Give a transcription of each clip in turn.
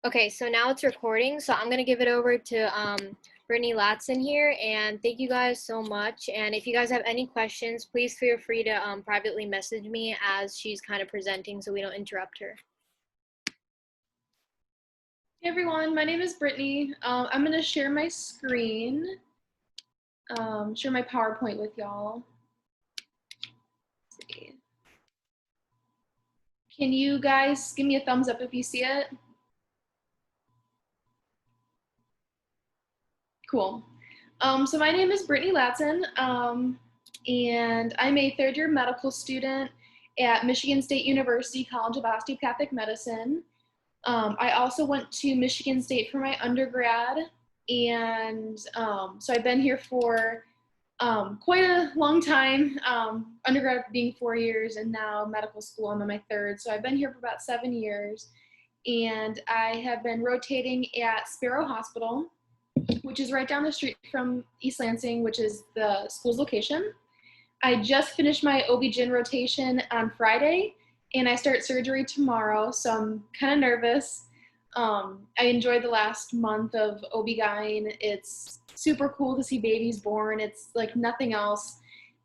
Okay, so now it's recording, so I'm gonna give it over to Brittany Latson here, and thank you guys so much. And if you guys have any questions, please feel free to privately message me as she's kind of presenting so we don't interrupt her. Hey everyone, my name is Brittany. I'm gonna share my screen, share my PowerPoint with y'all. Let's see. Can you guys give me a thumbs up if you see it? Cool. So my name is Brittany Latson, and I'm a third-year medical student at Michigan State University College of Osteopathic Medicine. I also went to Michigan State for my undergrad, and so I've been here for quite a long time, undergrad being 4 years, and now medical school, I'm on my third. So I've been here for about 7 years, and I have been rotating at Sparrow Hospital, which is right down the street from East Lansing, which is the school's location. I just finished my OB-GYN rotation on Friday, and I start surgery tomorrow, so I'm kind of nervous. I enjoyed the last month of OB-GYN. It's super cool to see babies born. It's like nothing else.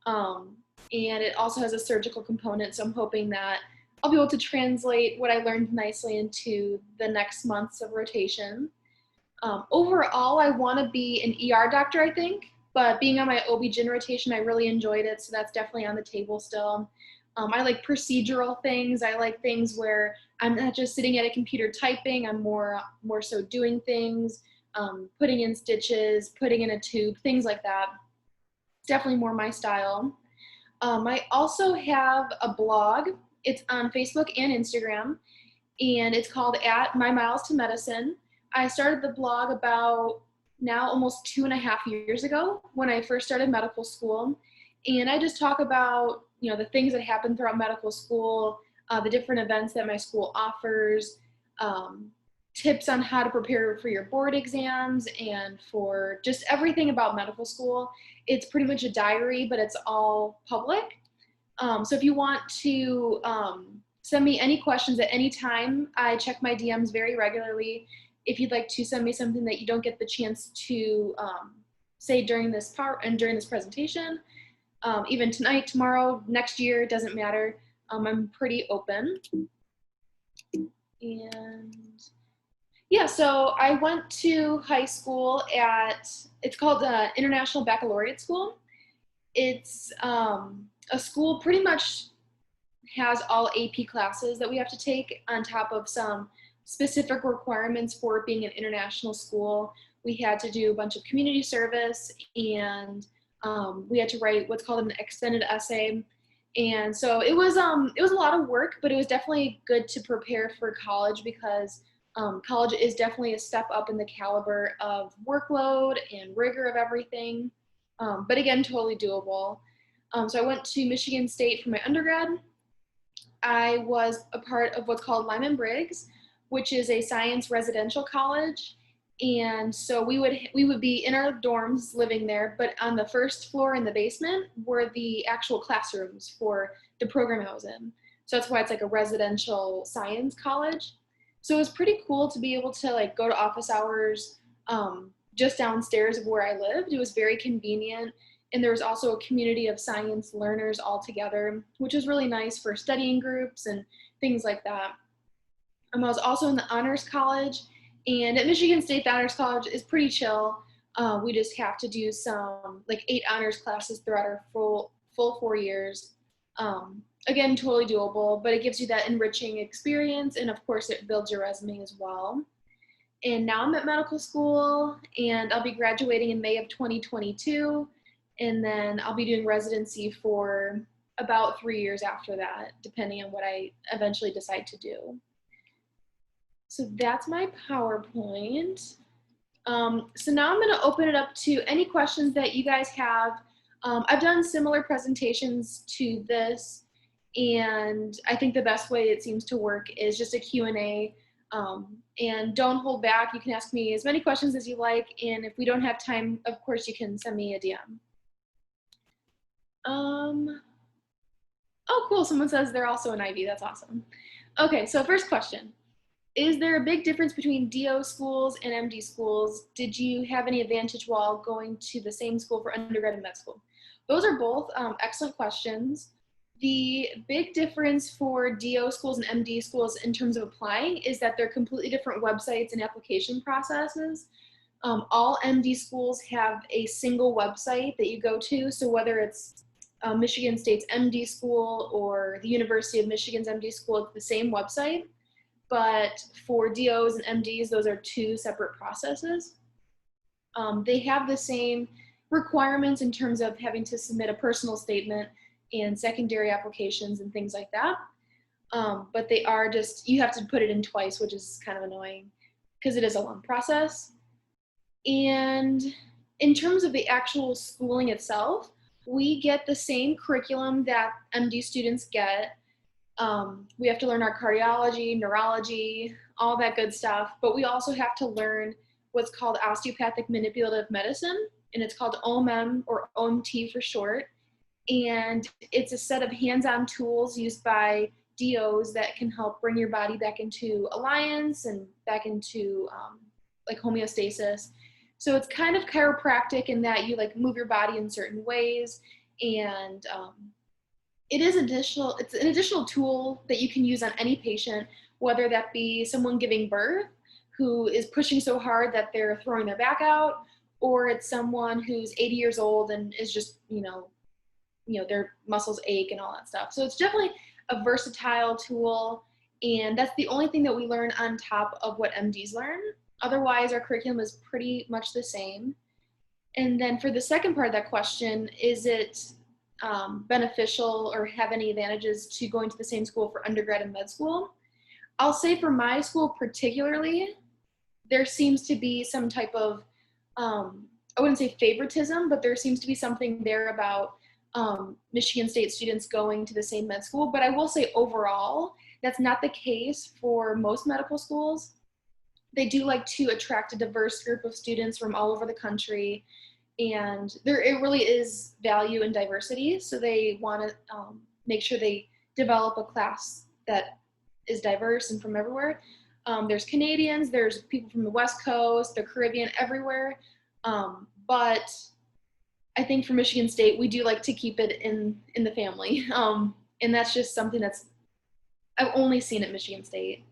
And it also has a surgical component, so I'm hoping that I'll be able to translate what I learned nicely into the next months of rotation. Overall, I want to be an ER doctor, I think, but being on my OB-GYN rotation, I really enjoyed it, so that's definitely on the table still. I like procedural things. I like things where I'm not just sitting at a computer typing. I'm more so doing things, putting in stitches, putting in a tube, things like that. It's definitely more my style. I also have a blog. It's on Facebook and Instagram, and it's called At My Miles to Medicine. I started the blog about now almost 2.5 years ago when I first started medical school. And I just talk about, the things that happen throughout medical school, the different events that my school offers, tips on how to prepare for your board exams, and for just everything about medical school. It's pretty much a diary, but it's all public. So if you want to send me any questions at any time, I check my DMs very regularly. If you'd like to send me something that you don't get the chance to say during this part and during this presentation, even tonight, tomorrow, next year, it doesn't matter. I'm pretty open. And yeah, so I went to high school it's called International Baccalaureate School. It's a school pretty much has all AP classes that we have to take on top of some specific requirements for being an international school. We had to do a bunch of community service, and we had to write what's called an extended essay. And so it was a lot of work, but it was definitely good to prepare for college, because college is definitely a step up in the caliber of workload and rigor of everything. But again, totally doable. So I went to Michigan State for my undergrad. I was a part of what's called Lyman Briggs, which is a science residential college. And so we would be in our dorms living there, but on the first floor in the basement were the actual classrooms for the program I was in. So that's why it's like a residential science college. So it was pretty cool to be able to like go to office hours just downstairs of where I lived. It was very convenient. And there was also a community of science learners all together, which was really nice for studying groups and things like that. I was also in the honors college, and at Michigan State, the honors college is pretty chill. We just have to do some like 8 honors classes throughout our full 4 years. Again, totally doable, but it gives you that enriching experience, and of course it builds your resume as well. And now I'm at medical school, and I'll be graduating in May of 2022, and then I'll be doing residency for about 3 years after that, depending on what I eventually decide to do. So that's my PowerPoint. So now I'm going to open it up to any questions that you guys have. I've done similar presentations to this, and I think the best way it seems to work is just a Q&A. And don't hold back. You can ask me as many questions as you like, and if we don't have time, of course, you can send me a DM. Oh, cool. Someone says they're also an IB. That's awesome. Okay, so first question. Is there a big difference between DO schools and MD schools? Did you have any advantage while going to the same school for undergrad and med school? Those are both excellent questions. The big difference for DO schools and MD schools in terms of applying is that they're completely different websites and application processes. All MD schools have a single website that you go to. So whether it's Michigan State's MD school or the University of Michigan's MD school, it's the same website. But for DOs and MDs, those are two separate processes. They have the same requirements in terms of having to submit a personal statement and secondary applications and things like that. But they are just, you have to put it in twice, which is kind of annoying because it is a long process. And in terms of the actual schooling itself, we get the same curriculum that MD students get. We have to learn our cardiology, neurology, all that good stuff, but we also have to learn what's called osteopathic manipulative medicine, and it's called OMM or OMT for short. And it's a set of hands-on tools used by DOs that can help bring your body back into alliance and back into like homeostasis. So it's kind of chiropractic in that you like move your body in certain ways, and it's an additional tool that you can use on any patient, whether that be someone giving birth who is pushing so hard that they're throwing their back out, or it's someone who's 80 years old and is just, their muscles ache and all that stuff. So it's definitely a versatile tool, and that's the only thing that we learn on top of what MDs learn. Otherwise, our curriculum is pretty much the same. And then for the second part of that question, is it beneficial or have any advantages to going to the same school for undergrad and med school? I'll say for my school particularly, there seems to be some type of, I wouldn't say favoritism, but there seems to be something there about Michigan State students going to the same med school. But I will say overall, that's not the case for most medical schools. They do like to attract a diverse group of students from all over the country. And it really is value in diversity. So they want to make sure they develop a class that is diverse and from everywhere. There's Canadians, there's people from the West Coast, the Caribbean, everywhere. But I think for Michigan State, we do like to keep it in the family. And that's just something I've only seen at Michigan State.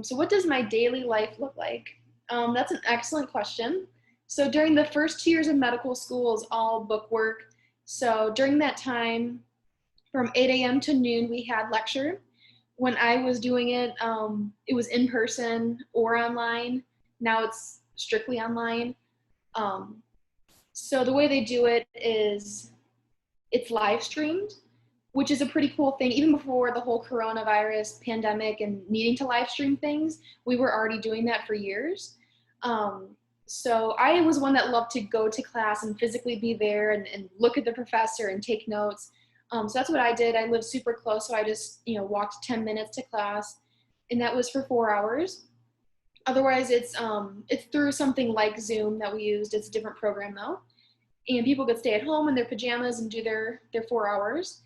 So what does my daily life look like? That's an excellent question. So during the first 2 years of medical school is all book work. So during that time, from 8 a.m. to noon, we had lecture. When I was doing it, it was in person or online. Now it's strictly online. So the way they do it is it's live streamed, which is a pretty cool thing. Even before the whole coronavirus pandemic and needing to live stream things, we were already doing that for years. So I was one that loved to go to class and physically be there and look at the professor and take notes. So that's what I did. I lived super close, so I just walked 10 minutes to class, and that was for 4 hours. Otherwise, it's through something like Zoom that we used. It's a different program though, and people could stay at home in their pajamas and do their 4 hours.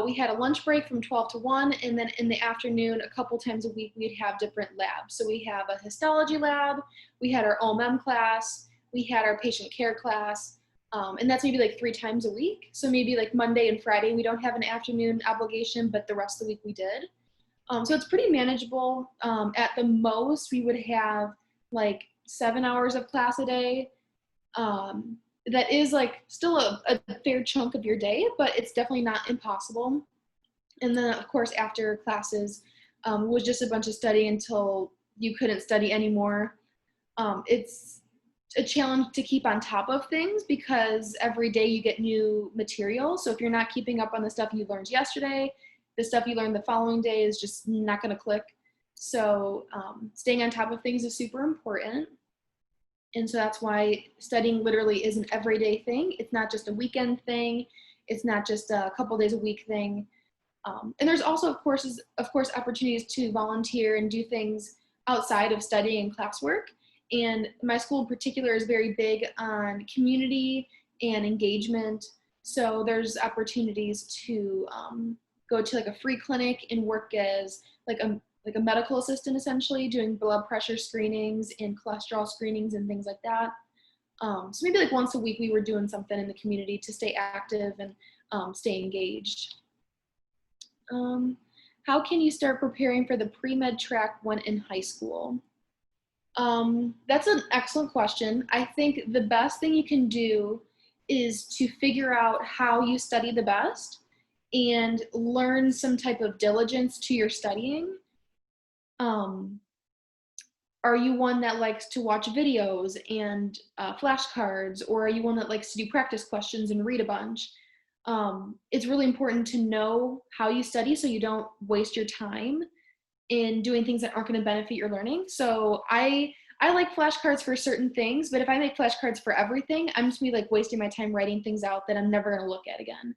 We had a lunch break from 12 to 1, and then in the afternoon, a couple times a week, we'd have different labs. So we have a histology lab, we had our OMM class, we had our patient care class, and that's maybe like 3 times a week. So maybe like Monday and Friday, we don't have an afternoon obligation, but the rest of the week we did. So it's pretty manageable. At the most, we would have like 7 hours of class a day. That is like still a fair chunk of your day, but it's definitely not impossible. And then of course after classes was just a bunch of study until you couldn't study anymore. It's a challenge to keep on top of things because every day you get new material. So if you're not keeping up on the stuff you learned yesterday, the stuff you learned the following day is just not going to click. So staying on top of things is super important. And so that's why studying literally is an everyday thing. It's not just a weekend thing. It's not just a couple days a week thing. And there's also, of course, opportunities to volunteer and do things outside of studying and classwork. And my school in particular is very big on community and engagement. So there's opportunities to go to like a free clinic and work as like like a medical assistant essentially, doing blood pressure screenings and cholesterol screenings and things like that. So maybe like once a week we were doing something in the community to stay active and stay engaged. How can you start preparing for the pre-med track when in high school? That's an excellent question. I think the best thing you can do is to figure out how you study the best and learn some type of diligence to your studying. Are you one that likes to watch videos and flashcards, or are you one that likes to do practice questions and read a bunch? It's really important to know how you study so you don't waste your time in doing things that aren't going to benefit your learning. So I like flashcards for certain things, but if I make flashcards for everything, I'm just gonna be like wasting my time writing things out that I'm never going to look at again.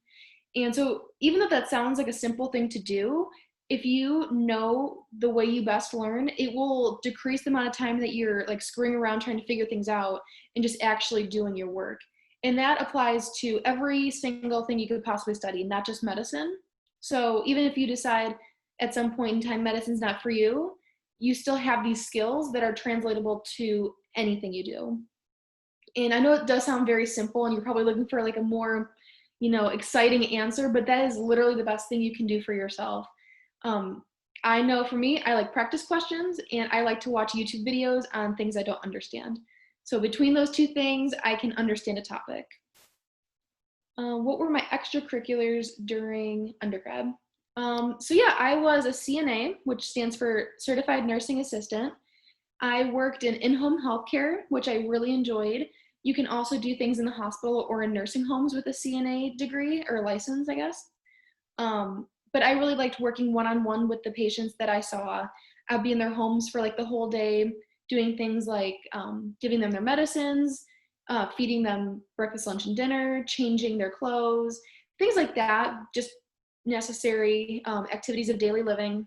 And so even though that sounds like a simple thing to do, if you know the way you best learn, it will decrease the amount of time that you're like screwing around trying to figure things out and just actually doing your work. And that applies to every single thing you could possibly study, not just medicine. So even if you decide at some point in time medicine's not for you, you still have these skills that are translatable to anything you do. And I know it does sound very simple and you're probably looking for like a more, exciting answer, but that is literally the best thing you can do for yourself. I know for me, I like practice questions and I like to watch YouTube videos on things I don't understand. So between those two things, I can understand a topic. What were my extracurriculars during undergrad? So yeah, I was a CNA, which stands for Certified Nursing Assistant. I worked in in-home healthcare, which I really enjoyed. You can also do things in the hospital or in nursing homes with a CNA degree or license, I guess. But I really liked working one-on-one with the patients that I saw. I'd be in their homes for like the whole day, doing things like giving them their medicines, feeding them breakfast, lunch, and dinner, changing their clothes, things like that, just necessary activities of daily living.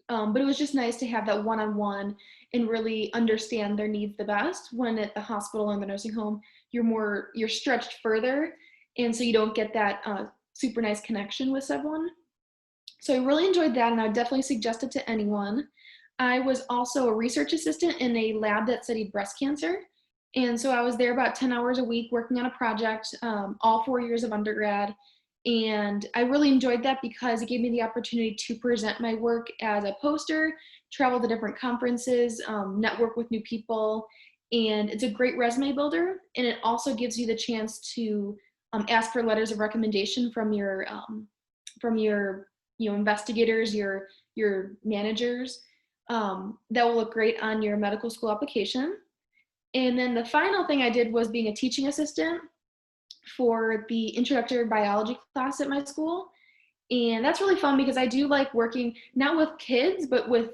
But it was just nice to have that one-on-one and really understand their needs the best. When at the hospital or in the nursing home, you're stretched further, and so you don't get that super nice connection with someone. So I really enjoyed that, and I would definitely suggest it to anyone. I was also a research assistant in a lab that studied breast cancer. And so I was there about 10 hours a week working on a project, all 4 years of undergrad. And I really enjoyed that because it gave me the opportunity to present my work as a poster, travel to different conferences, network with new people. And it's a great resume builder. And it also gives you the chance to ask for letters of recommendation from your investigators, your managers. That will look great on your medical school application. And then the final thing I did was being a teaching assistant for the introductory biology class at my school. And that's really fun because I do like working not with kids, but with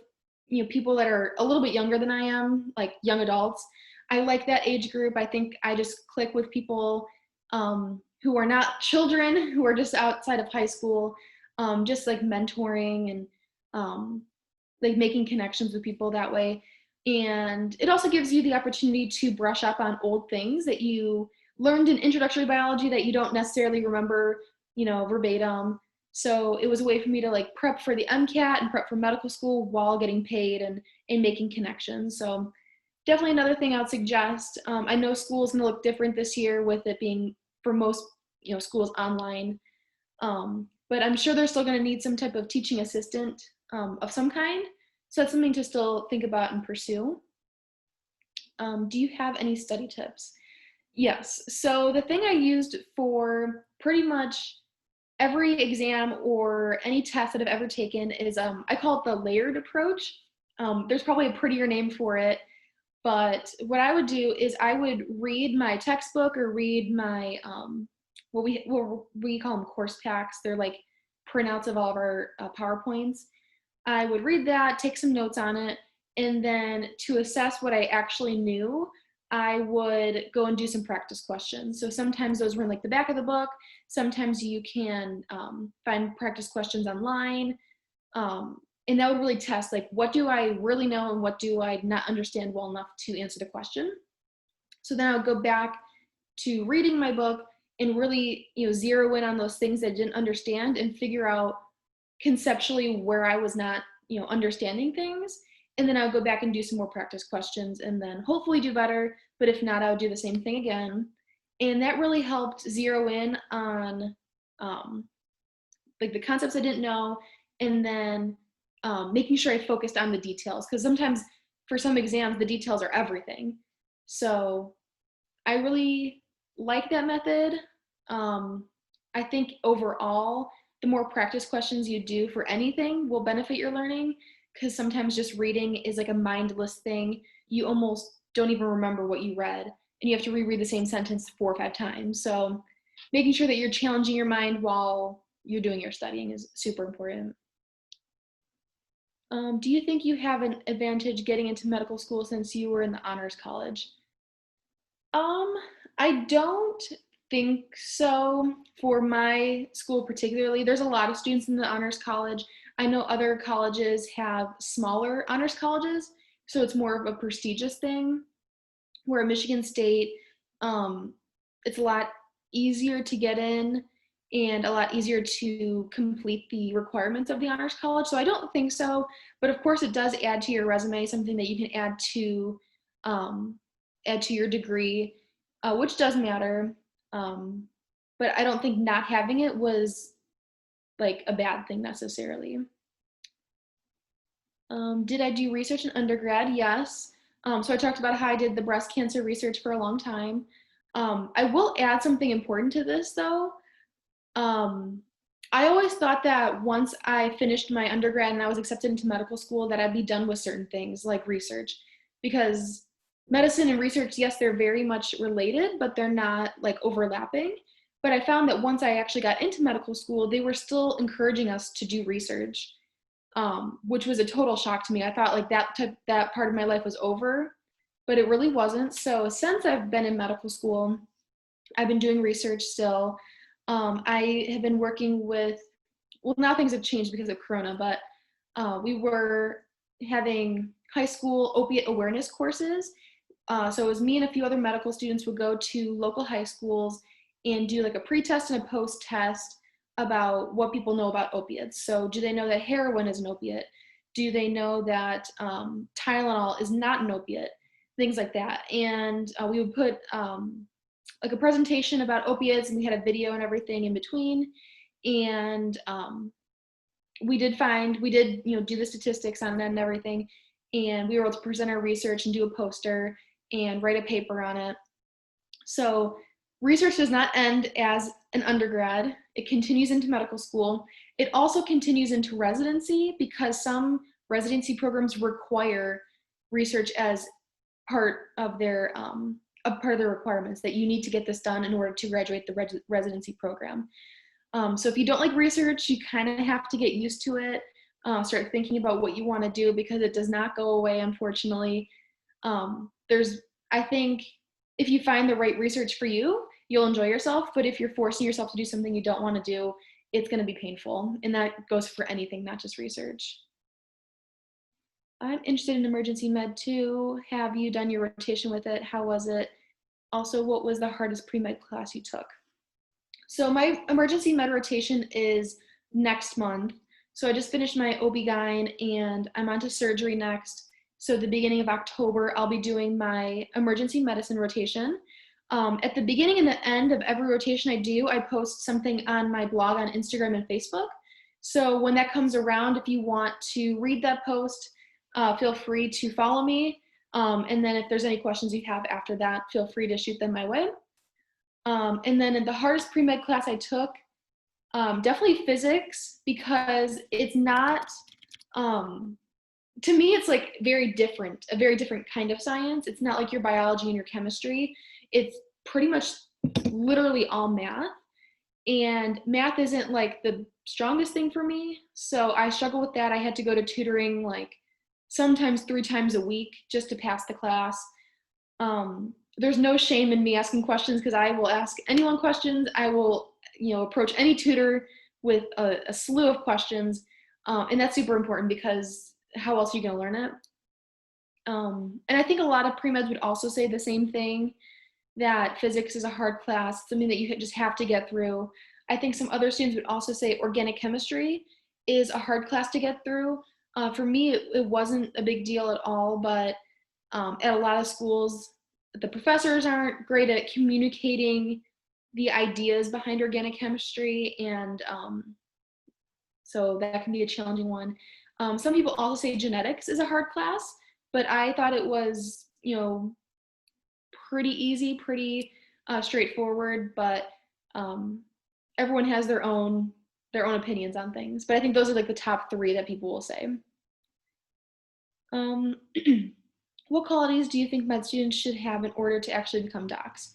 people that are a little bit younger than I am, like young adults. I like that age group. I think I just click with people who are not children, who are just outside of high school, just like mentoring and like making connections with people that way. And it also gives you the opportunity to brush up on old things that you learned in introductory biology that you don't necessarily remember, verbatim. So it was a way for me to like prep for the MCAT and prep for medical school while getting paid and making connections. So definitely another thing I would suggest. I know school is going to look different this year with it being for most, schools online. But I'm sure they're still going to need some type of teaching assistant of some kind. So that's something to still think about and pursue. Do you have any study tips? Yes. So the thing I used for pretty much every exam or any test that I've ever taken is I call it the layered approach. There's probably a prettier name for it, but what I would do is I would read my textbook or read my what we call them course packs. They're like printouts of all of our PowerPoints. I would read that, take some notes on it, and then to assess what I actually knew, I would go and do some practice questions. So sometimes those were in like the back of the book. Sometimes you can find practice questions online. And that would really test like, what do I really know and what do I not understand well enough to answer the question? So then I would go back to reading my book and really, zero in on those things that I didn't understand and figure out conceptually where I was not, understanding things. And then I would go back and do some more practice questions and then hopefully do better. But if not, I would do the same thing again. And that really helped zero in on like the concepts I didn't know, and then making sure I focused on the details. Because sometimes for some exams, the details are everything. So I really like that method. I think overall, the more practice questions you do for anything will benefit your learning, because sometimes just reading is like a mindless thing. You almost don't even remember what you read, and you have to reread the same sentence 4 or 5 times. So making sure that you're challenging your mind while you're doing your studying is super important. Do you think you have an advantage getting into medical school since you were in the honors college? I don't think so for my school particularly. There's a lot of students in the honors college. I know other colleges have smaller honors colleges, so it's more of a prestigious thing. Where at Michigan State, it's a lot easier to get in and a lot easier to complete the requirements of the honors college. So I don't think so, but of course it does add to your resume, something that you can add to your degree, which does matter. But I don't think not having it was like a bad thing necessarily. Did I do research in undergrad? Yes. So I talked about how I did the breast cancer research for a long time. I will add something important to this though. I always thought that once I finished my undergrad and I was accepted into medical school that I'd be done with certain things like research, because medicine and research, yes, they're very much related, but they're not like overlapping. But I found that once I actually got into medical school, they were still encouraging us to do research, which was a total shock to me. I thought like that part of my life was over, but it really wasn't. So since I've been in medical school, I've been doing research still. I have been working with, well, now things have changed because of Corona, but we were having high school opiate awareness courses. So it was me and a few other medical students would go to local high schools and do like a pre-test and a post-test about what people know about opiates. So do they know that heroin is an opiate? Do they know that Tylenol is not an opiate? Things like that. And we would put like a presentation about opiates, and we had a video and everything in between. And we did do the statistics on it and everything. And we were able to present our research and do a poster and write a paper on it. So research does not end as an undergrad. It continues into medical school. It also continues into residency, because some residency programs require research as part of their requirements, that you need to get this done in order to graduate the residency program. So if you don't like research, you kind of have to get used to it. Start thinking about what you want to do, because it does not go away, unfortunately. I think if you find the right research for you, you'll enjoy yourself. But if you're forcing yourself to do something you don't want to do, it's going to be painful. And that goes for anything, not just research. I'm interested in emergency med too. Have you done your rotation with it? How was it? Also, what was the hardest pre-med class you took? So my emergency med rotation is next month. So I just finished my OB-GYN and I'm on to surgery next. So at the beginning of October, I'll be doing my emergency medicine rotation. At the beginning and the end of every rotation I do, I post something on my blog on Instagram and Facebook. So when that comes around, if you want to read that post, feel free to follow me. And then if there's any questions you have after that, feel free to shoot them my way. And then in the hardest pre-med class I took, definitely physics, because it's not, to me, it's like a very different kind of science. It's not like your biology and your chemistry. It's pretty much literally all math. And math isn't like the strongest thing for me. So I struggle with that. I had to go to tutoring like sometimes 3 times a week just to pass the class. There's no shame in me asking questions, because I will ask anyone questions. I will, approach any tutor with a slew of questions. And that's super important, because how else are you going to learn it? And I think a lot of pre-meds would also say the same thing, that physics is a hard class, something that you just have to get through. I think some other students would also say organic chemistry is a hard class to get through. For me, it wasn't a big deal at all, but at a lot of schools, the professors aren't great at communicating the ideas behind organic chemistry, and so that can be a challenging one. Some people also say genetics is a hard class, but I thought it was, pretty easy, pretty straightforward, but um, everyone has their own opinions on things. But I think those are like the top three that people will say. Um, what qualities do you think med students should have in order to actually become docs?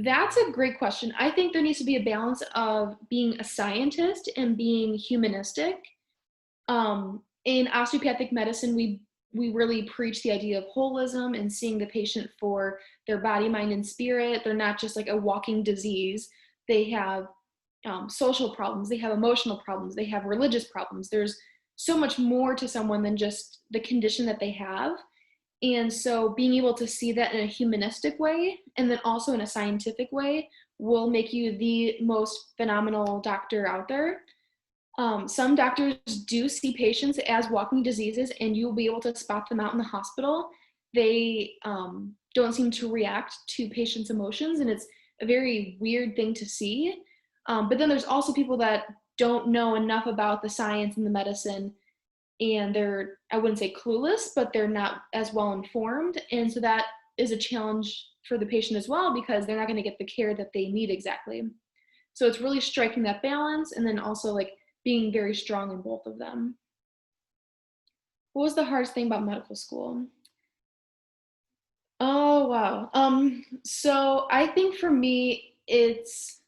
That's a great question. I think there needs to be a balance of being a scientist and being humanistic. In osteopathic medicine, we really preach the idea of holism and seeing the patient for their body, mind, and spirit. They're not just like a walking disease. They have social problems, they have emotional problems, they have religious problems. There's so much more to someone than just the condition that they have. And so being able to see that in a humanistic way and then also in a scientific way will make you the most phenomenal doctor out there. Some doctors do see patients as walking diseases, and you'll be able to spot them out in the hospital. They don't seem to react to patients' emotions, and it's a very weird thing to see. But then there's also people that don't know enough about the science and the medicine, and they're, I wouldn't say clueless, but they're not as well informed. And so that is a challenge for the patient as well, because they're not going to get the care that they need exactly. So it's really striking that balance, and then also like being very strong in both of them. What was the hardest thing about medical school? Oh, wow. So I think for me, it's,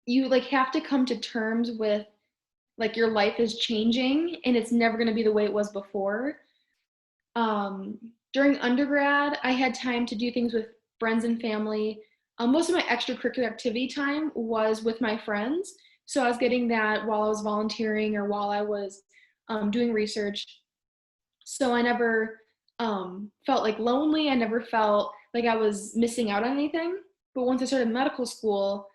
you like have to come to terms with like your life is changing and it's never going to be the way it was before. Um, During undergrad, I had time to do things with friends and family. Most of my extracurricular activity time was with my friends. So I was getting that while I was volunteering or while I was doing research. So I never felt like lonely. I never felt like I was missing out on anything. But once I started medical school,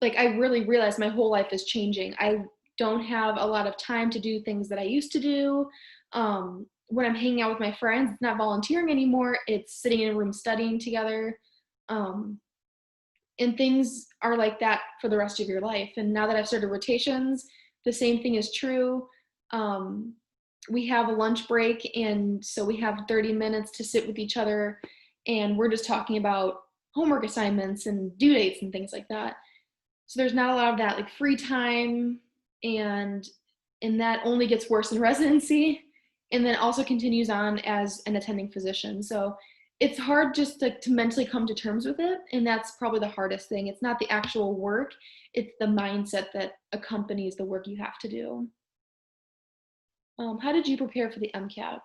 like I really realized my whole life is changing. I don't have a lot of time to do things that I used to do. When I'm hanging out with my friends, it's not volunteering anymore. It's sitting in a room studying together. Um, and things are like that for the rest of your life. And now that I've started rotations, the same thing is true. Um, we have a lunch break, and so we have 30 minutes to sit with each other, and we're just talking about homework assignments and due dates and things like that. So there's not a lot of that like free time, and that only gets worse in residency, and then also continues on as an attending physician. So it's hard just to mentally come to terms with it, and that's probably the hardest thing. It's not the actual work, it's the mindset that accompanies the work you have to do. How did you prepare for the MCAT?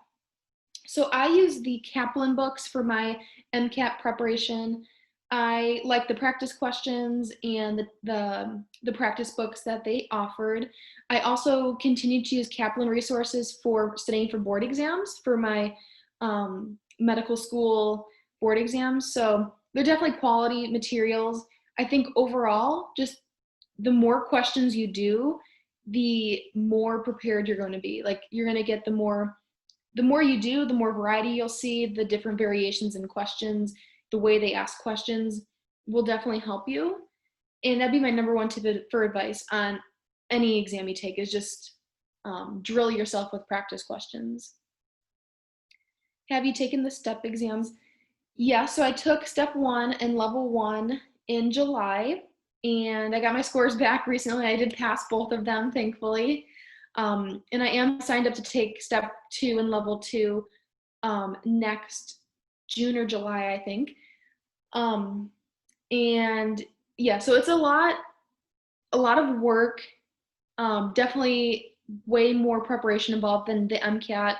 So I use the Kaplan books for my MCAT preparation. I like the practice questions and the practice books that they offered. I also continued to use Kaplan resources for studying for board exams for my medical school board exams. So they're definitely quality materials. I think overall, just the more questions you do, the more prepared you're going to be. Like you're going to get the more you do, the more variety you'll see, the different variations in questions, the way they ask questions will definitely help you. And that'd be my number one tip for advice on any exam you take, is just drill yourself with practice questions. Have you taken the STEP exams? Yeah, so I took step 1 and level 1 in July, and I got my scores back recently. I did pass both of them, thankfully. And I am signed up to take step 2 and level 2 next June or July, I think. And yeah, so it's a lot of work. Definitely way more preparation involved than the MCAT.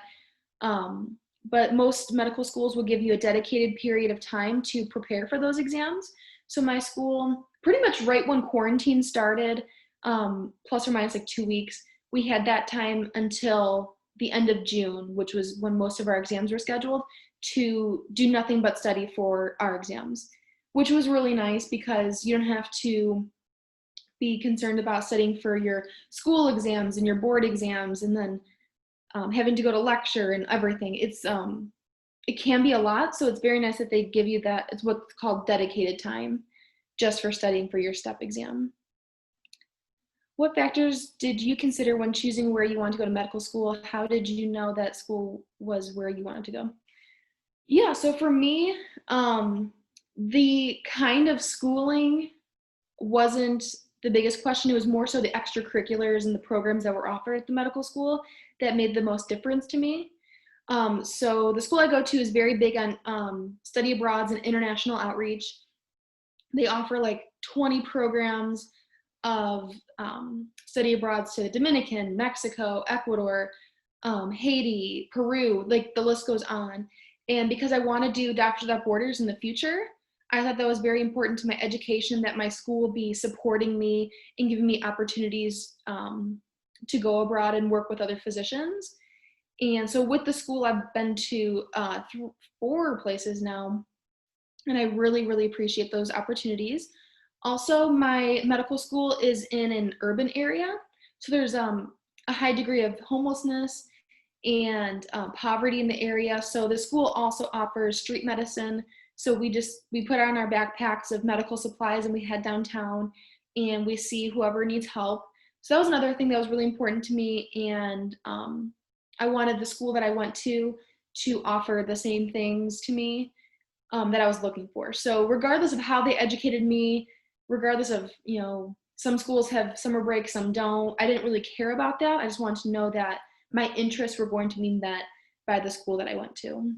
But most medical schools will give you a dedicated period of time to prepare for those exams. So my school, pretty much right when quarantine started, plus or minus like 2 weeks, we had that time until the end of June, which was when most of our exams were scheduled, to do nothing but study for our exams, which was really nice because you don't have to be concerned about studying for your school exams and your board exams, and then having to go to lecture and everything. It can be a lot, so it's very nice that they give you that. It's what's called dedicated time just for studying for your step exam. What factors did you consider when choosing where you want to go to medical school? How did you know that school was where you wanted to go? Yeah, so for me, the kind of schooling wasn't the biggest question. It was more so the extracurriculars and the programs that were offered at the medical school that made the most difference to me. So the school I go to is very big on study abroads and international outreach. They offer like 20 programs of study abroads to Dominican, Mexico, Ecuador, Haiti, Peru, like the list goes on. And because I want to do Doctors Without Borders in the future, I thought that was very important to my education, that my school be supporting me and giving me opportunities to go abroad and work with other physicians. And so with the school, I've been to 4 places now, and I really, really appreciate those opportunities. Also, my medical school is in an urban area, so there's a high degree of homelessness and poverty in the area. So the school also offers street medicine. So we put on our backpacks of medical supplies and we head downtown and we see whoever needs help. So that was another thing that was really important to me. And I wanted the school that I went to offer the same things to me that I was looking for. So regardless of how they educated me, regardless of, some schools have summer break, some don't, I didn't really care about that. I just wanted to know that my interests were going to be met by the school that I went to.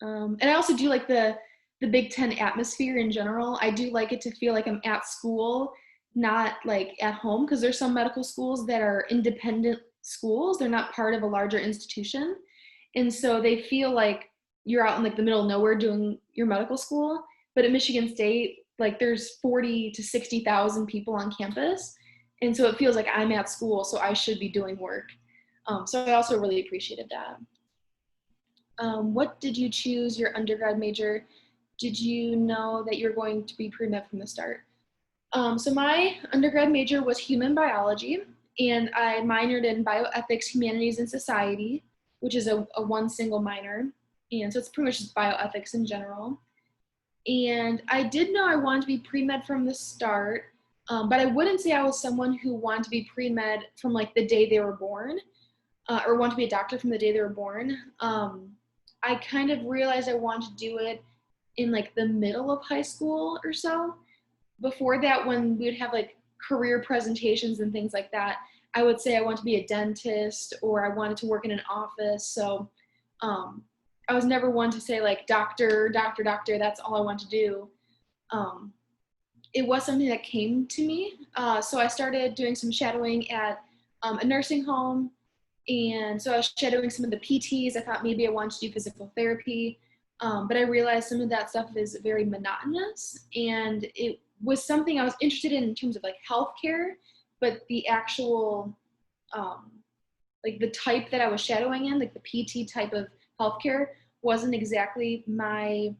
And I also do like the Big Ten atmosphere in general. I do like it to feel like I'm at school, not like at home, because there's some medical schools that are independent schools. They're not part of a larger institution. And so they feel like you're out in like the middle of nowhere doing your medical school. But at Michigan State, like there's 40 to 60,000 people on campus. And so it feels like I'm at school, so I should be doing work. So I also really appreciated that. What did you choose your undergrad major? Did you know that you're going to be pre-med from the start? So my undergrad major was human biology, and I minored in bioethics, humanities, and society, which is a one single minor. And so it's pretty much just bioethics in general. And I did know I wanted to be pre-med from the start, but I wouldn't say I was someone who wanted to be pre-med from like the day they were born, or want to be a doctor from the day they were born. I kind of realized I wanted to do it in like the middle of high school or so. Before that, when we would have like career presentations and things like that, I would say I want to be a dentist or I wanted to work in an office. So I was never one to say like doctor, that's all I want to do. It was something that came to me. So I started doing some shadowing at a nursing home. And so I was shadowing some of the PTs. I thought maybe I wanted to do physical therapy. But I realized some of that stuff is very monotonous. And it was something I was interested in terms of like healthcare, but the actual, like the type that I was shadowing in, like the PT type of healthcare, wasn't exactly my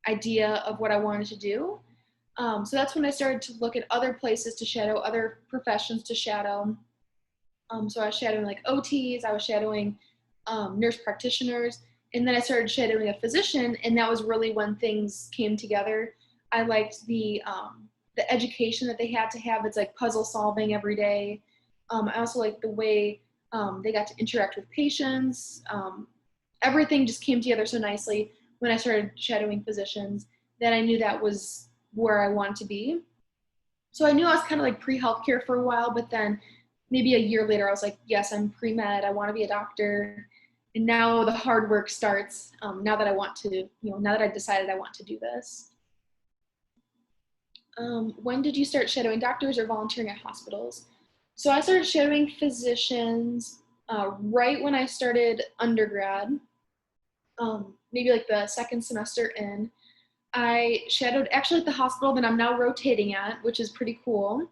idea of what I wanted to do. So that's when I started to look at other places to shadow, other professions to shadow. So I was shadowing like OTs, I was shadowing nurse practitioners, and then I started shadowing a physician, and that was really when things came together. I liked the education that they had to have. It's like puzzle solving every day. I also liked the way they got to interact with patients. Everything just came together so nicely when I started shadowing physicians that I knew that was where I wanted to be. So I knew I was kind of like pre-healthcare for a while, but then maybe a year later, I was like, yes, I'm pre-med. I want to be a doctor. And now the hard work starts now that I want to, now that I decided I want to do this. When did you start shadowing doctors or volunteering at hospitals? So I started shadowing physicians right when I started undergrad, maybe like the second semester in. I shadowed actually at the hospital that I'm now rotating at, which is pretty cool.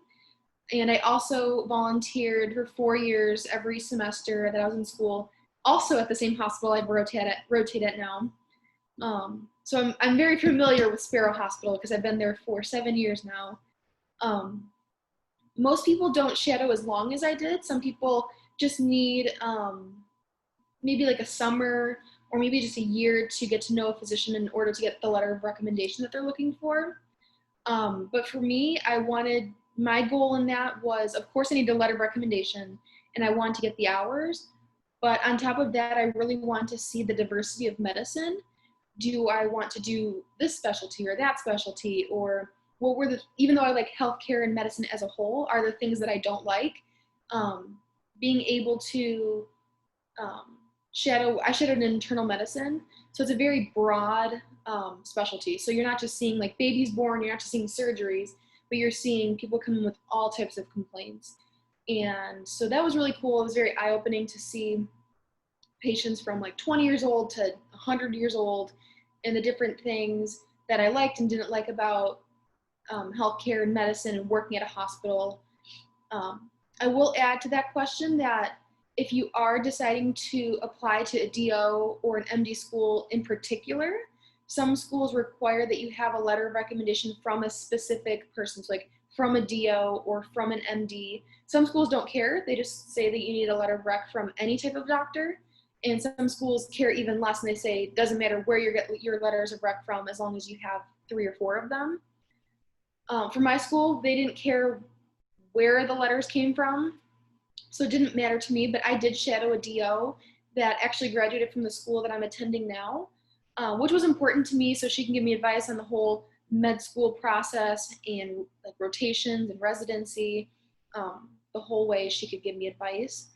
And I also volunteered for 4 years every semester that I was in school, also at the same hospital I rotate at now. So I'm very familiar with Sparrow Hospital because I've been there for 7 years now. Most people don't shadow as long as I did. Some people just need maybe like a summer or maybe just a year to get to know a physician in order to get the letter of recommendation that they're looking for. But for me, my goal in that was, of course, I need a letter of recommendation and I want to get the hours. But on top of that, I really want to see the diversity of medicine. Do I want to do this specialty or that specialty? Or even though I like healthcare and medicine as a whole, are there things that I don't like? Being able to I shadowed internal medicine. So it's a very broad specialty. So you're not just seeing like babies born, you're not just seeing surgeries, but you're seeing people come in with all types of complaints. And so that was really cool. It was very eye-opening to see patients from like 20 years old to 100 years old and the different things that I liked and didn't like about healthcare and medicine and working at a hospital. I will add to that question that if you are deciding to apply to a DO or an MD school in particular, some schools require that you have a letter of recommendation from a specific person, so like from a DO or from an MD. Some schools don't care. They just say that you need a letter of rec from any type of doctor. And some schools care even less, and they say it doesn't matter where you get your letters of rec from as long as you have 3 or 4 of them. For my school, they didn't care where the letters came from, so it didn't matter to me, but I did shadow a DO that actually graduated from the school that I'm attending now, which was important to me so she can give me advice on the whole med school process and like rotations and residency. The whole way she could give me advice.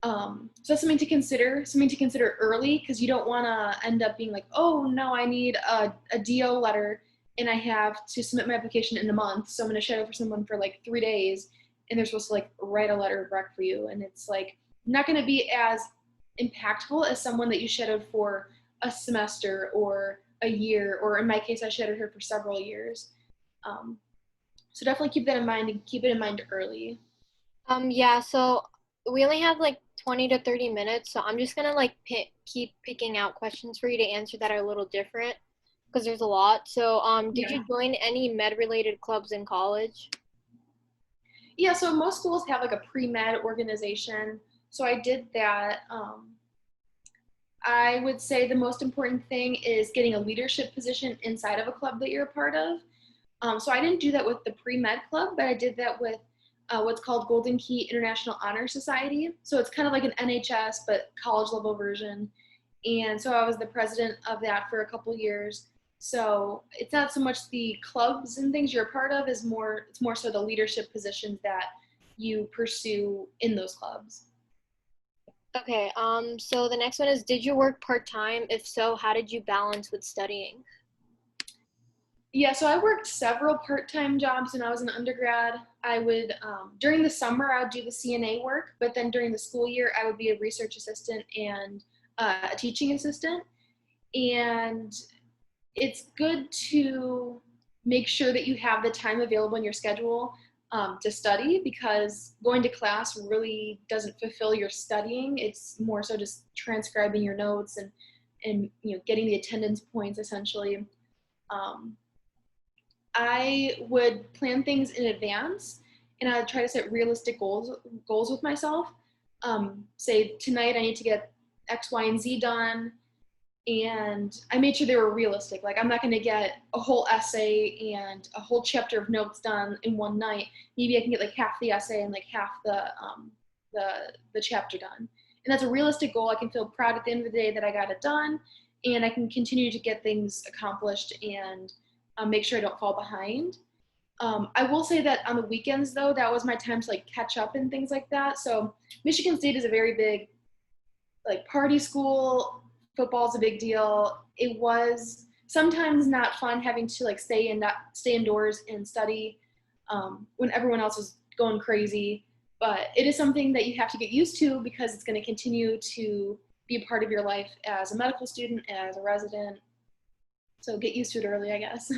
So that's something to consider early, because you don't want to end up being like, oh no, I need a DO letter and I have to submit my application in a month. So I'm going to shadow for someone for like 3 days and they're supposed to like write a letter of rec for you. And it's like not going to be as impactful as someone that you shadowed for a semester or a year, or in my case, I shadowed her for several years. So definitely keep that in mind and keep it in mind early. Yeah, so we only have like 20 to 30 minutes, so I'm just gonna like keep picking out questions for you to answer that are a little different because there's a lot. So, did Yeah. you join any med-related clubs in college? Yeah, so most schools have like a pre-med organization. So I did that. I would say the most important thing is getting a leadership position inside of a club that you're a part of. So I didn't do that with the pre-med club, but I did that with what's called Golden Key International Honor Society. So it's kind of like an NHS, but college level version. And so I was the president of that for a couple years. So it's not so much the clubs and things you're a part of, it's more so the leadership positions that you pursue in those clubs. Okay, so the next one is, did you work part-time? If so, how did you balance with studying? Yeah, so I worked several part-time jobs when I was an undergrad. I would, during the summer, I would do the CNA work, but then during the school year, I would be a research assistant and a teaching assistant. And it's good to make sure that you have the time available in your schedule to study, because going to class really doesn't fulfill your studying. It's more so just transcribing your notes and getting the attendance points essentially. I would plan things in advance, and I would try to set realistic goals with myself. Say tonight I need to get X, Y, and Z done, and I made sure they were realistic. Like I'm not going to get a whole essay and a whole chapter of notes done in one night. Maybe I can get like half the essay and like half the chapter done. And that's a realistic goal. I can feel proud at the end of the day that I got it done, and I can continue to get things accomplished and make sure I don't fall behind. I will say that on the weekends, though, that was my time to like catch up and things like that. So Michigan State is a very big like party school. Football is a big deal. It was sometimes not fun having to like stay indoors and study when everyone else is going crazy. But it is something that you have to get used to, because it's going to continue to be a part of your life as a medical student, as a resident. So get used to it early, I guess.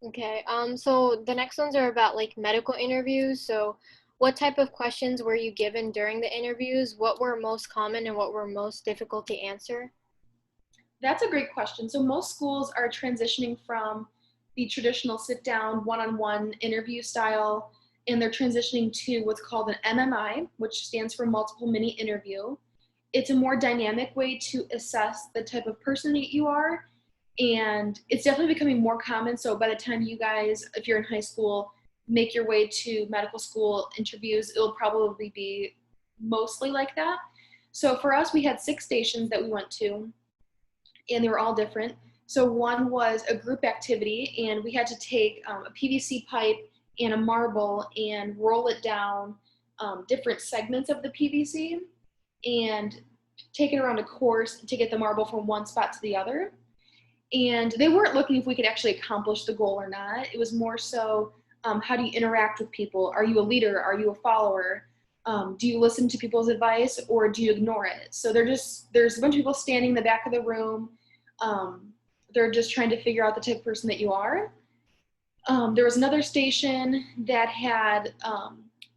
Okay, so the next ones are about like medical interviews. So what type of questions were you given during the interviews? What were most common and what were most difficult to answer? That's a great question. So most schools are transitioning from the traditional sit-down, one-on-one interview style and they're transitioning to what's called an MMI, which stands for multiple mini interview. It's a more dynamic way to assess the type of person that you are, and it's definitely becoming more common. So by the time you guys, if you're in high school, make your way to medical school interviews, it'll probably be mostly like that. So for us, we had 6 stations that we went to, and they were all different. So one was a group activity, and we had to take a PVC pipe and a marble and roll it down different segments of the PVC and take it around a course to get the marble from one spot to the other. And they weren't looking if we could actually accomplish the goal or not. It was more so, how do you interact with people? Are you a leader? Are you a follower? Do you listen to people's advice or do you ignore it? So there's a bunch of people standing in the back of the room. They're just trying to figure out the type of person that you are. There was another station that had,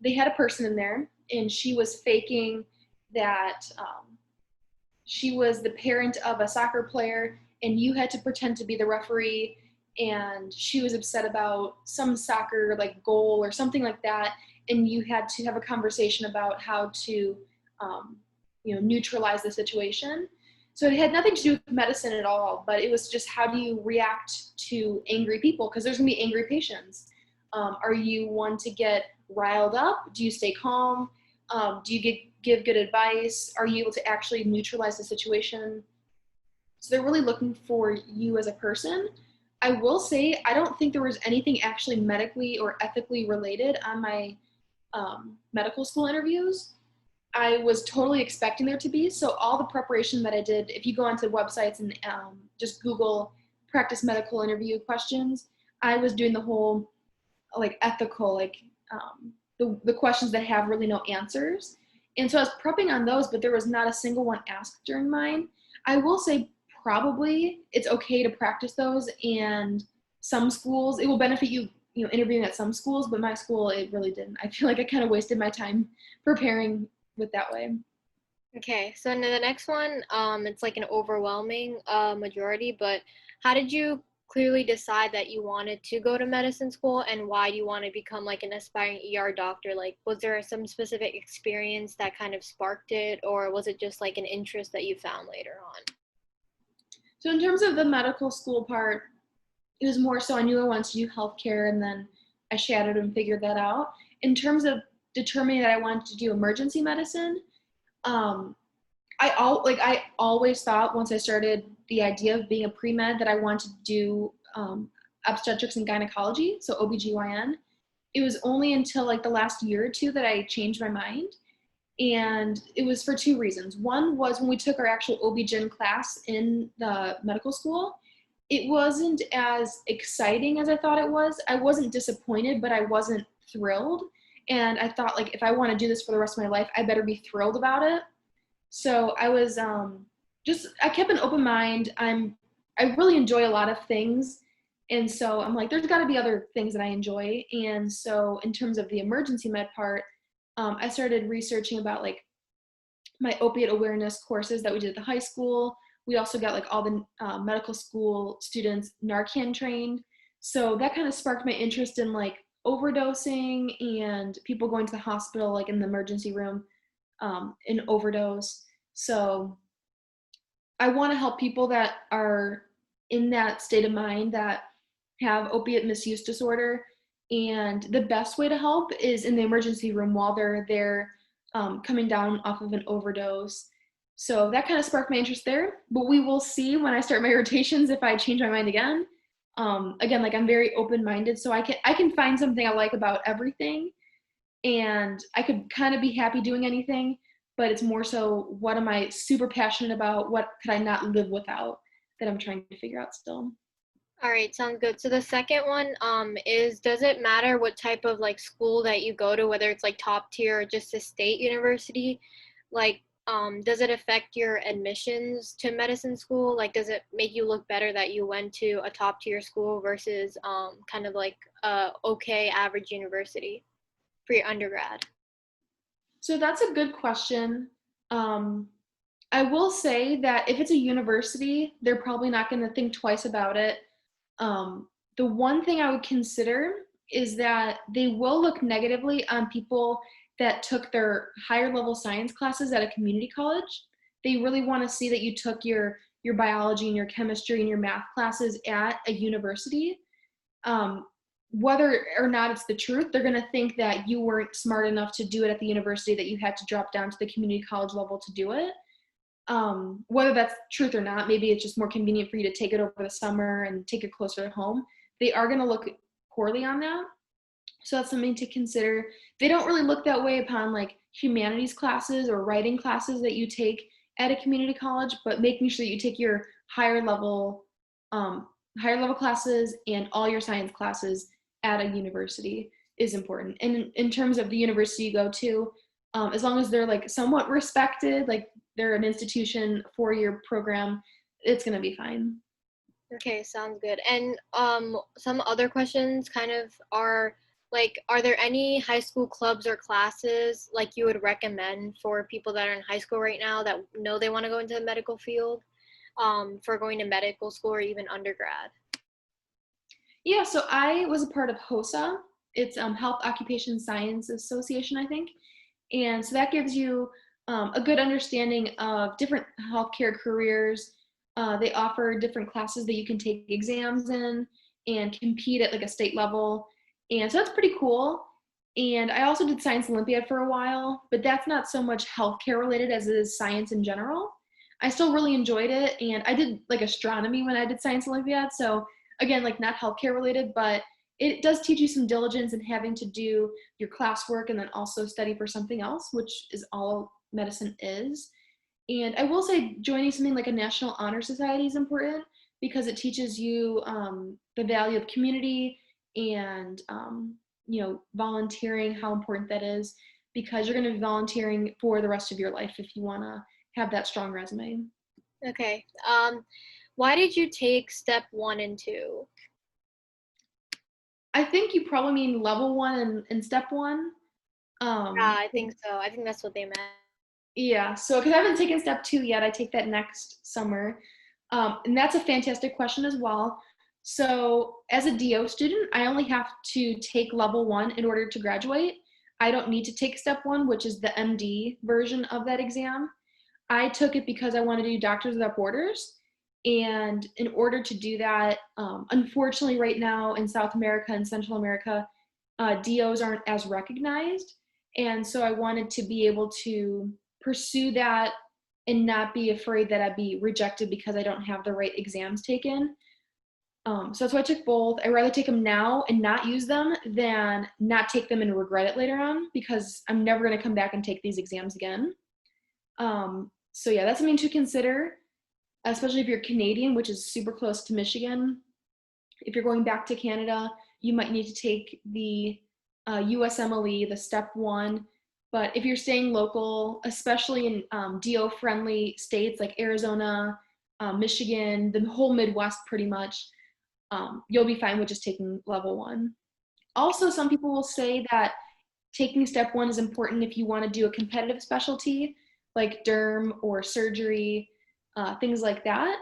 they had a person in there, and she was faking that she was the parent of a soccer player, and you had to pretend to be the referee, and she was upset about some soccer like goal or something like that, and you had to have a conversation about how to neutralize the situation. So it had nothing to do with medicine at all, but it was just, how do you react to angry people? Because there's gonna be angry patients. Are you one to get riled up? Do you stay calm? Do you give good advice? Are you able to actually neutralize the situation? So they're really looking for you as a person. I will say, I don't think there was anything actually medically or ethically related on my medical school interviews. I was totally expecting there to be. So all the preparation that I did, if you go onto websites and just Google practice medical interview questions, I was doing the whole like ethical, like the questions that have really no answers. And so I was prepping on those, but there was not a single one asked during mine. I will say probably it's okay to practice those, and some schools, it will benefit you, interviewing at some schools, but my school, it really didn't. I feel like I kind of wasted my time preparing with that way. Okay, so in the next one, it's like an overwhelming majority, but how did you clearly decide that you wanted to go to medicine school, and why do you want to become like an aspiring ER doctor? Like, was there some specific experience that kind of sparked it, or was it just like an interest that you found later on? So in terms of the medical school part, it was more so I knew I wanted to do healthcare, and then I shadowed and figured that out. In terms of determining that I wanted to do emergency medicine, I always thought, once I started the idea of being a pre-med, that I wanted to do obstetrics and gynecology, so OBGYN. It was only until like the last year or two that I changed my mind. And it was for 2 reasons. One was when we took our actual OB-GYN class in the medical school, it wasn't as exciting as I thought it was. I wasn't disappointed, but I wasn't thrilled. And I thought, like, if I want to do this for the rest of my life, I better be thrilled about it. So I was I kept an open mind. I really enjoy a lot of things. And so I'm like, there's got to be other things that I enjoy. And so in terms of the emergency med part, I started researching about like my opiate awareness courses that we did at the high school. We also got like all the medical school students Narcan trained. So that kind of sparked my interest in like overdosing and people going to the hospital, like in the emergency room, in overdose. So I want to help people that are in that state of mind that have opiate misuse disorder. And the best way to help is in the emergency room while they're there, coming down off of an overdose. So that kind of sparked my interest there. But we will see when I start my rotations if I change my mind again. Again, like, I'm very open-minded, so I can find something I like about everything, and I could kind of be happy doing anything. But it's more so, what am I super passionate about? What could I not live without, that I'm trying to figure out still. All right, sounds good. So the second one is, does it matter what type of like school that you go to, whether it's like top tier or just a state university? Like, does it affect your admissions to medicine school? Like, does it make you look better that you went to a top tier school versus kind of like a okay average university for your undergrad? So that's a good question. I will say that if it's a university, they're probably not going to think twice about it. The one thing I would consider is that they will look negatively on people that took their higher level science classes at a community college. They really want to see that you took your biology and your chemistry and your math classes at a university. Whether or not it's the truth, they're going to think that you weren't smart enough to do it at the university, that you had to drop down to the community college level to do it. Whether that's truth or not, maybe it's just more convenient for you to take it over the summer and take it closer to home. They are going to look poorly on that. So that's something to consider. They don't really look that way upon like humanities classes or writing classes that you take at a community college, but making sure that you take your higher level classes and all your science classes at a university is important. And in terms of the university you go to, as long as they're like somewhat respected, like they're an institution, 4-year program, it's going to be fine. Okay, sounds good. And some other questions kind of are like, are there any high school clubs or classes like you would recommend for people that are in high school right now that know they want to go into the medical field, for going to medical school or even undergrad? Yeah, so I was a part of HOSA. It's Health Occupation Science Association, I think. And so that gives you a good understanding of different healthcare careers. They offer different classes that you can take exams in and compete at like a state level. And so that's pretty cool. And I also did Science Olympiad for a while, but that's not so much healthcare related as it is science in general. I still really enjoyed it. And I did like astronomy when I did Science Olympiad. So again, like not healthcare related, but it does teach you some diligence in having to do your classwork and then also study for something else, which is all medicine is. And I will say joining something like a National Honor Society is important because it teaches you the value of community and volunteering, how important that is, because you're going to be volunteering for the rest of your life if you want to have that strong resume. Okay. Why did you take step 1 and 2? I think you probably mean level 1 and step 1. Yeah, I think so. I think that's what they meant. Yeah, so because I haven't taken step 2 yet, I take that next summer. And that's a fantastic question as well. So as a DO student, I only have to take level 1 in order to graduate. I don't need to take step 1, which is the MD version of that exam. I took it because I wanted to do Doctors Without Borders. And in order to do that, unfortunately right now in South America and Central America, DOs aren't as recognized. And so I wanted to be able to pursue that and not be afraid that I'd be rejected because I don't have the right exams taken. So that's why I took both. I'd rather take them now and not use them than not take them and regret it later on because I'm never going to come back and take these exams again. So yeah, that's something to consider, especially if you're Canadian, which is super close to Michigan. If you're going back to Canada, you might need to take the USMLE, the step 1. But if you're staying local, especially in DO-friendly states like Arizona, Michigan, the whole Midwest pretty much, you'll be fine with just taking level 1. Also, some people will say that taking step 1 is important if you want to do a competitive specialty like derm or surgery, things like that.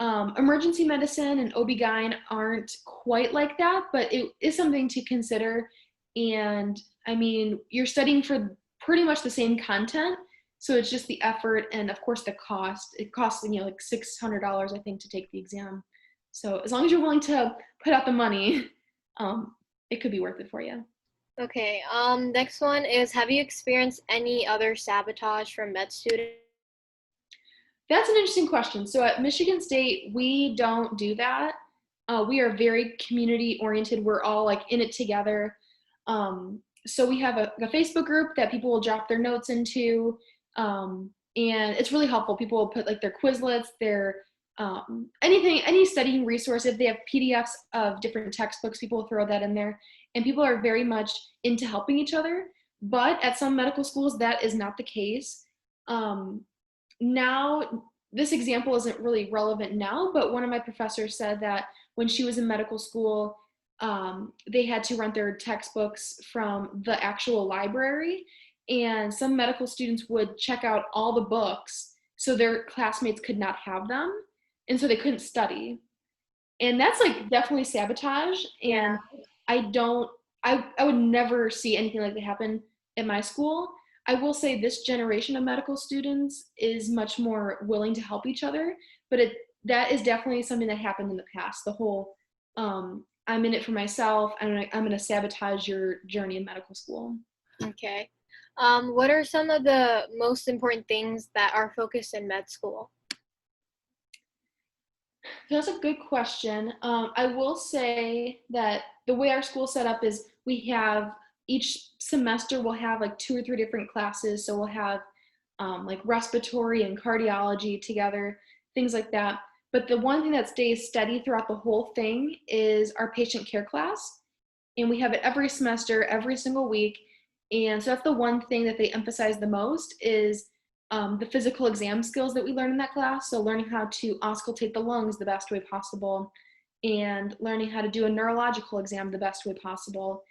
Emergency medicine and OB-GYN aren't quite like that, but it is something to consider. And I mean, you're studying for pretty much the same content. So it's just the effort and of course the cost. It costs, like $600, I think, to take the exam. So as long as you're willing to put out the money, it could be worth it for you. Okay. Next one is, have you experienced any other sabotage from med students? That's an interesting question. So at Michigan State, we don't do that. We are very community oriented. We're all like in it together. So we have a Facebook group that people will drop their notes into. And it's really helpful. People will put like their Quizlets, their any studying resource. If they have PDFs of different textbooks, people will throw that in there. And people are very much into helping each other. But at some medical schools, that is not the case. Now, this example isn't really relevant now, but one of my professors said that when she was in medical school, they had to rent their textbooks from the actual library, and some medical students would check out all the books so their classmates could not have them, and so they couldn't study. And that's like definitely sabotage, and I don't I would never see anything like that happen at my school. I will say this generation of medical students is much more willing to help each other, but that is definitely something that happened in the past. The whole I'm in it for myself. I'm going to sabotage your journey in medical school. Okay. What are some of the most important things that are focused in med school? That's a good question. I will say that the way our school set up is we have each semester we'll have like 2 or 3 different classes. So we'll have like respiratory and cardiology together, things like that. But the one thing that stays steady throughout the whole thing is our patient care class. And we have it every semester, every single week. And so that's the one thing that they emphasize the most is the physical exam skills that we learn in that class. So learning how to auscultate the lungs the best way possible and learning how to do a neurological exam the best way possible.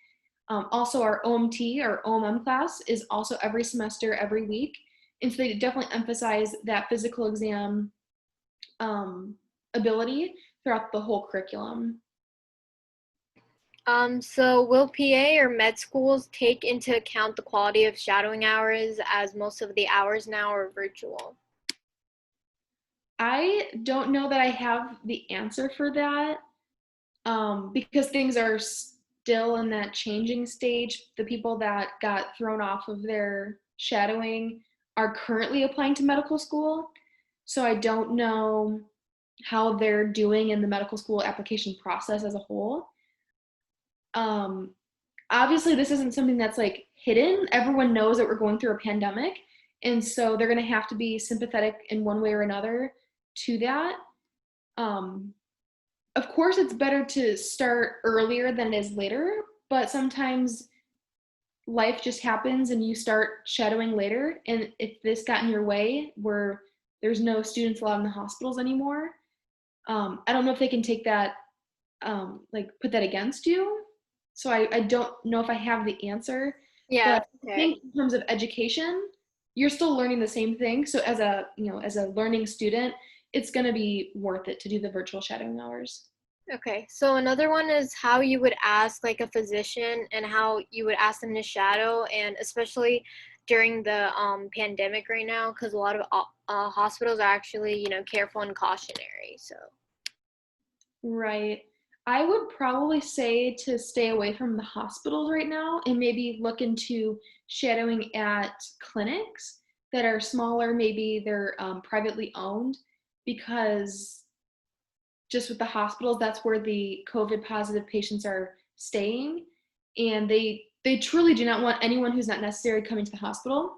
Also our OMT, our OMM class is also every semester, every week. And so they definitely emphasize that physical exam ability throughout the whole curriculum. So will PA or med schools take into account the quality of shadowing hours as most of the hours now are virtual? I don't know that I have the answer for that because things are still in that changing stage. The people that got thrown off of their shadowing are currently applying to medical school. So I don't know how they're doing in the medical school application process as a whole. Um, Obviously, this isn't something that's like hidden. Everyone knows that we're going through a pandemic. And so they're going to have to be sympathetic in one way or another to that. Um, of course, it's better to start earlier than it is later, but sometimes life just happens and you start shadowing later. And if this got in your way where there's no students allowed in the hospitals anymore, I don't know if they can take that, like put that against you. So I don't know if I have the answer, Yeah, but that's I okay. think in terms of education, you're still learning the same thing. So as a learning student, it's going to be worth it to do the virtual shadowing hours. Okay, so another one is how you would ask like a physician and how you would ask them to shadow, and especially during the pandemic right now, because a lot of hospitals are actually, careful and cautionary. So, Right. I would probably say to stay away from the hospitals right now and maybe look into shadowing at clinics that are smaller, maybe they're privately owned, because just with the hospitals, that's where the COVID positive patients are staying, and they truly do not want anyone who's not necessary coming to the hospital.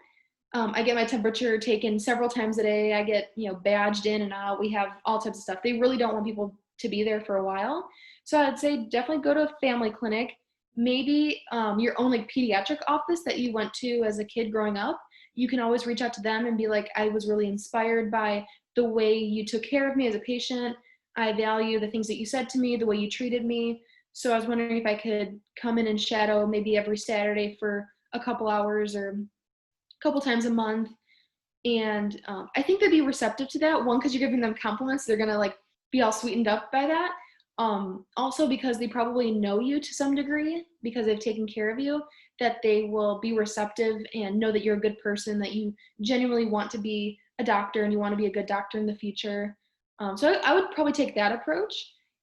I get my temperature taken several times a day. I get badged in and out. We have all types of stuff. They really don't want people to be there for a while. So I'd say definitely go to a family clinic. Maybe your own like pediatric office that you went to as a kid growing up. You can always reach out to them and be like, I was really inspired by the way you took care of me as a patient. I value the things that you said to me, the way you treated me. So I was wondering if I could come in and shadow maybe every Saturday for a couple hours or a couple times a month. And I think they'd be receptive to that. One, because you're giving them compliments, they're gonna like be all sweetened up by that. Also because they probably know you to some degree because they've taken care of you, that they will be receptive and know that you're a good person, that you genuinely want to be a doctor and you want to be a good doctor in the future. So I would probably take that approach.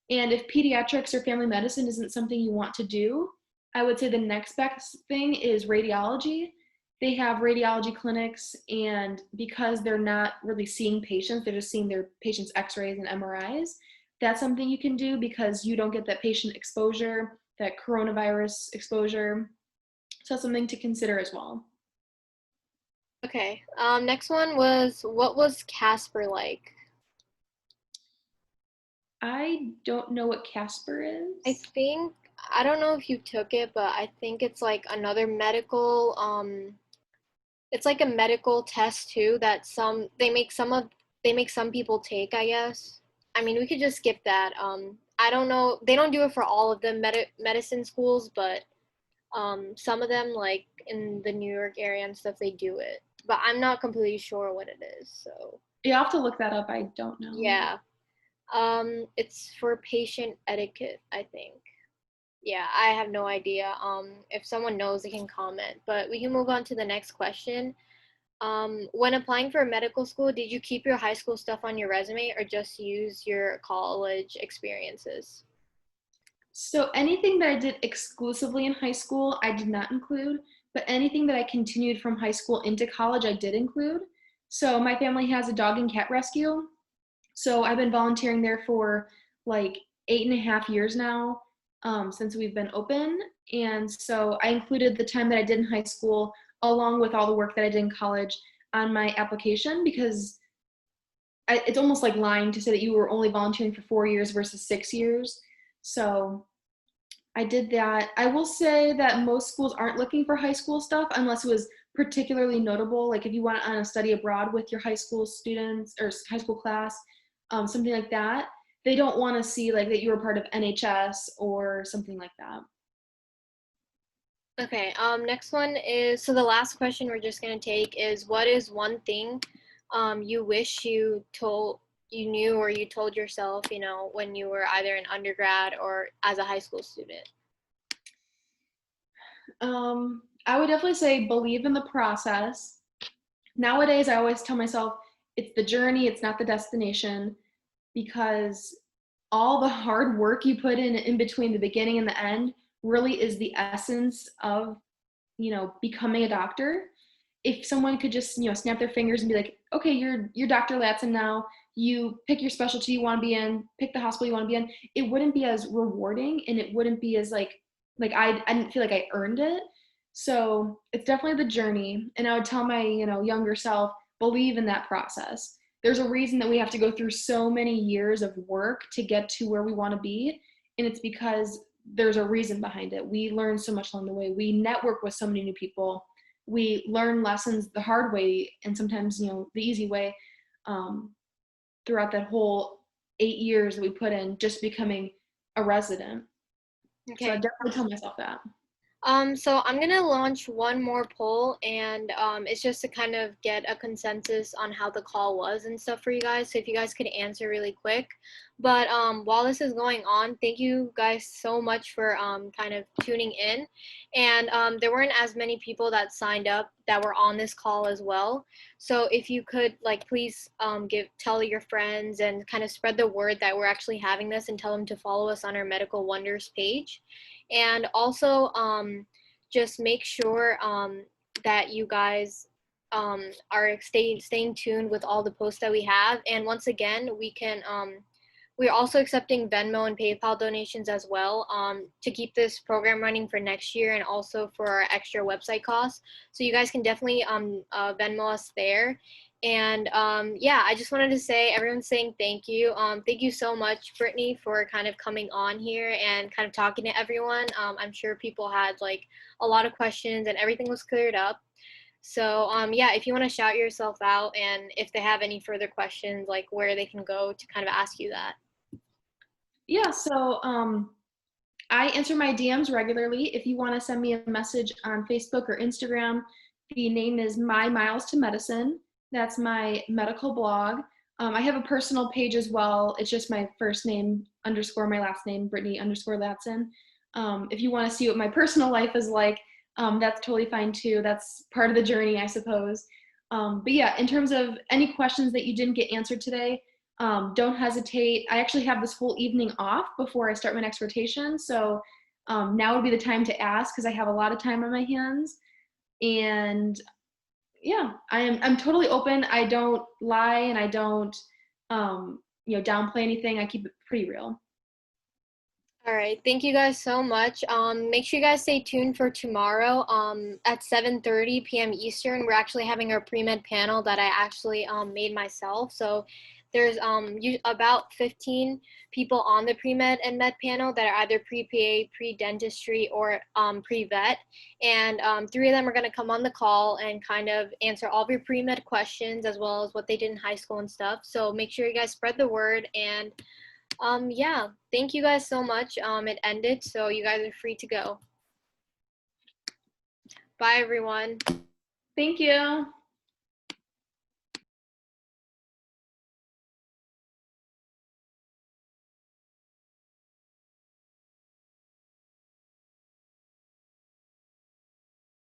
And if pediatrics or family medicine isn't something you want to do, I would say the next best thing is radiology. They have radiology clinics, and because they're not really seeing patients, they're just seeing their patients' x-rays and MRIs. That's something you can do because you don't get that patient exposure, that coronavirus exposure. So that's something to consider as well. okay. Next one was what was Casper like? I don't know what Casper I is. think I don't know if you took it, but I think it's like another medical it's like a medical test too that they make some people take, I guess. I mean, we could just skip that. I don't know. They don't do it for all of the medicine schools, but some of them like in the New York area and stuff they do it. But I'm not completely sure what it is. So, You have to look that up. I don't know. yeah. It's for patient etiquette, I think. Yeah, I have no idea. If someone knows, they can comment. But we can move on to the next question. When applying for medical school, did you keep your high school stuff on your resume or just use your college experiences? So anything that I did exclusively in high school, I did not include, but anything that I continued from high school into college, I did include. So my family has a dog and cat rescue. So I've been volunteering there for like 8.5 years now, since we've been open. And so I included the time that I did in high school along with all the work that I did in college on my application because it's almost like lying to say that you were only volunteering for 4 years versus 6 years. So I did that. I will say that most schools aren't looking for high school stuff unless it was particularly notable. Like if you went on a study abroad with your high school students or high school class, something like that. They don't want to see like that you were part of NHS or something like that. Okay, next one is, so the last question we're just gonna take is, what is one thing you wish you knew or you told yourself, when you were either an undergrad or as a high school student? I would definitely say believe in the process. Nowadays, I always tell myself it's the journey, it's not the destination, because all the hard work you put in between the beginning and the end really is the essence of becoming a doctor. If someone could just snap their fingers and be like, okay, you're Dr. Latson now, you pick your specialty you want to be in, pick the hospital you want to be in, it wouldn't be as rewarding and it wouldn't be as like I didn't feel like I earned it. So it's definitely the journey, and I would tell my younger self, believe in that process. There's a reason that we have to go through so many years of work to get to where we want to be, and it's because there's a reason behind it. We learn so much along the way. We network with so many new people. We learn lessons the hard way and sometimes the easy way, um, throughout that whole 8 years that we put in just becoming a resident. So I Okay. definitely tell myself that. So I'm gonna launch one more poll, and it's just to kind of get a consensus on how the call was and stuff for you guys. So if you guys could answer really quick. But while this is going on, thank you guys so much for kind of tuning in. And there weren't as many people that signed up that were on this call as well. So if you could please tell your friends and kind of spread the word that we're actually having this, and tell them to follow us on our Medical Wonders page. And also, just make sure that you guys are staying tuned with all the posts that we have. And once again, we're also accepting Venmo and PayPal donations as well, to keep this program running for next year and also for our extra website costs. So you guys can definitely Venmo us there. And yeah, I just wanted to say, everyone's saying thank you. Thank you so much, Brittany, for kind of coming on here and kind of talking to everyone. I'm sure people had a lot of questions and everything was cleared up. So yeah, if you want to shout yourself out and if they have any further questions, like where they can go to kind of ask you that. Yeah, so I answer my DMs regularly. If you want to send me a message on Facebook or Instagram, the name is My Miles to Medicine. That's my medical blog. I have a personal page as well. It's just my first name underscore my last name, Brittany underscore Latson. If you want to see what my personal life is like, that's totally fine too. That's part of the journey, I suppose. But yeah, in terms of any questions that you didn't get answered today, don't hesitate. I actually have this whole evening off before I start my next rotation. So now would be the time to ask because I have a lot of time on my hands. And yeah, I'm totally open. I don't lie and I don't downplay anything. I keep it pretty real. All right, thank you guys so much. Make sure you guys stay tuned for tomorrow at 7:30 p.m. Eastern. We're actually having our pre-med panel that I actually made myself. So there's about 15 people on the pre-med and med panel that are either pre-PA, pre-dentistry, or pre-vet. And 3 of them are going to come on the call and kind of answer all of your pre-med questions as well as what they did in high school and stuff. So make sure you guys spread the word. And yeah, thank you guys so much. It ended, so you guys are free to go. Bye, everyone. Thank you.